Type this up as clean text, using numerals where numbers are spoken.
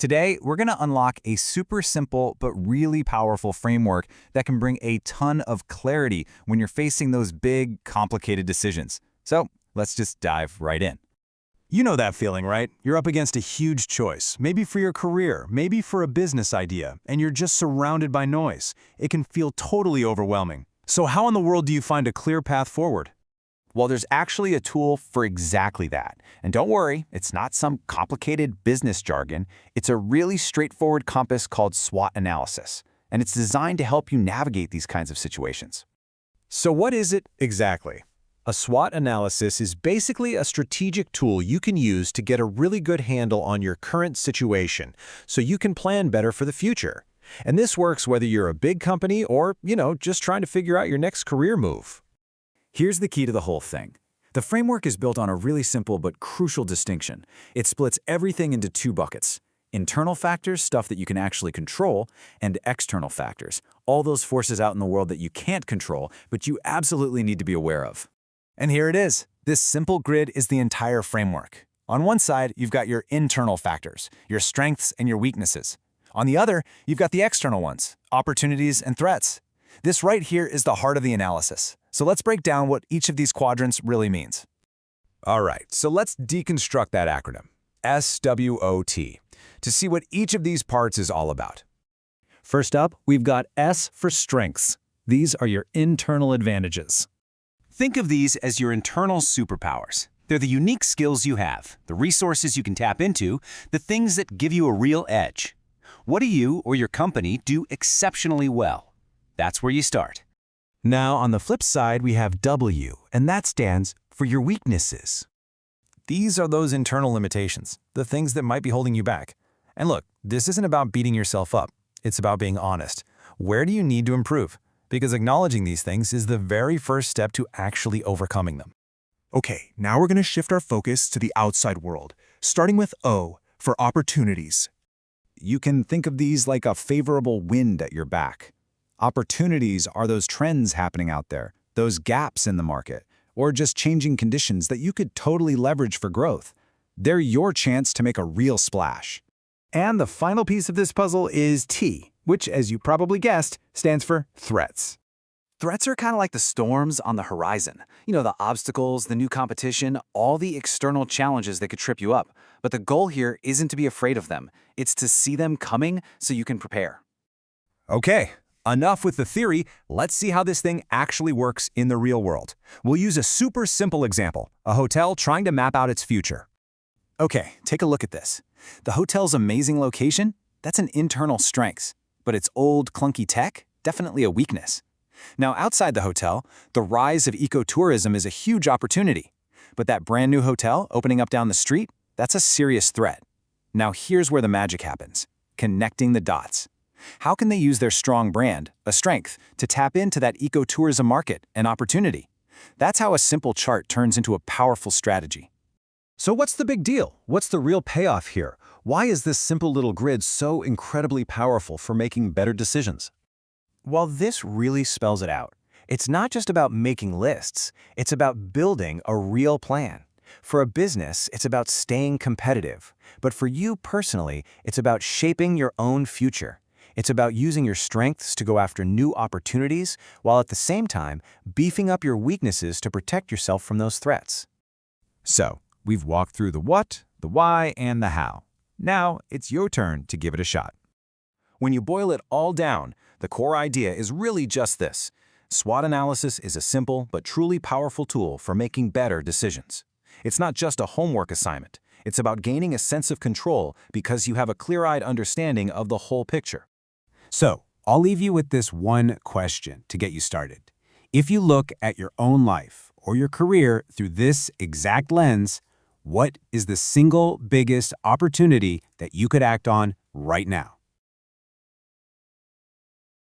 Today, we're going to unlock a super simple but really powerful framework that can bring a ton of clarity when you're facing those big, complicated decisions. So let's just dive right in. You know that feeling, right? You're up against a huge choice, maybe for your career, maybe for a business idea, and you're just surrounded by noise. It can feel totally overwhelming. So how in the world do you find a clear path forward? Well, there's actually a tool for exactly that. And don't worry, it's not some complicated business jargon. It's a really straightforward compass called SWOT Analysis, and it's designed to help you navigate these kinds of situations. So what is it exactly? A SWOT analysis is basically a strategic tool you can use to get a really good handle on your current situation so you can plan better for the future. And this works whether you're a big company or, just trying to figure out your next career move. Here's the key to the whole thing. The framework is built on a really simple but crucial distinction. It splits everything into two buckets: internal factors, stuff that you can actually control, and external factors, all those forces out in the world that you can't control, but you absolutely need to be aware of. And here it is. This simple grid is the entire framework. On one side, you've got your internal factors, your strengths and your weaknesses. On the other, you've got the external ones, opportunities and threats. This right here is the heart of the analysis. So let's break down what each of these quadrants really means. All right, so let's deconstruct that acronym, SWOT, to see what each of these parts is all about. First up, we've got S for strengths. These are your internal advantages. Think of these as your internal superpowers. They're the unique skills you have, the resources you can tap into, the things that give you a real edge. What do you or your company do exceptionally well? That's where you start. Now, on the flip side, we have W, and that stands for your weaknesses. These are those internal limitations, the things that might be holding you back. And look, this isn't about beating yourself up. It's about being honest. Where do you need to improve? Because acknowledging these things is the very first step to actually overcoming them. Okay, now we're going to shift our focus to the outside world, starting with O for opportunities. You can think of these like a favorable wind at your back. Opportunities are those trends happening out there, those gaps in the market, or just changing conditions that you could totally leverage for growth. They're your chance to make a real splash. And the final piece of this puzzle is T, which, as you probably guessed, stands for threats. Threats are kind of like the storms on the horizon. The obstacles, the new competition, all the external challenges that could trip you up. But the goal here isn't to be afraid of them. It's to see them coming so you can prepare. Okay, enough with the theory. Let's see how this thing actually works in the real world. We'll use a super simple example, a hotel trying to map out its future. Okay, take a look at this. The hotel's amazing location, that's an internal strength. But its old, clunky tech, definitely a weakness. Now, outside the hotel, the rise of ecotourism is a huge opportunity. But that brand new hotel opening up down the street, that's a serious threat. Now, here's where the magic happens: connecting the dots. How can they use their strong brand, a strength, to tap into that ecotourism market and opportunity? That's how a simple chart turns into a powerful strategy. So what's the big deal? What's the real payoff here? Why is this simple little grid so incredibly powerful for making better decisions? Well, this really spells it out. It's not just about making lists. It's about building a real plan. For a business, it's about staying competitive. But for you personally, it's about shaping your own future. It's about using your strengths to go after new opportunities, while at the same time, beefing up your weaknesses to protect yourself from those threats. So, we've walked through the what, the why, and the how. Now, it's your turn to give it a shot. When you boil it all down, the core idea is really just this. SWOT analysis is a simple but truly powerful tool for making better decisions. It's not just a homework assignment. It's about gaining a sense of control because you have a clear-eyed understanding of the whole picture. So, I'll leave you with this one question to get you started. If you look at your own life or your career through this exact lens, what is the single biggest opportunity that you could act on right now?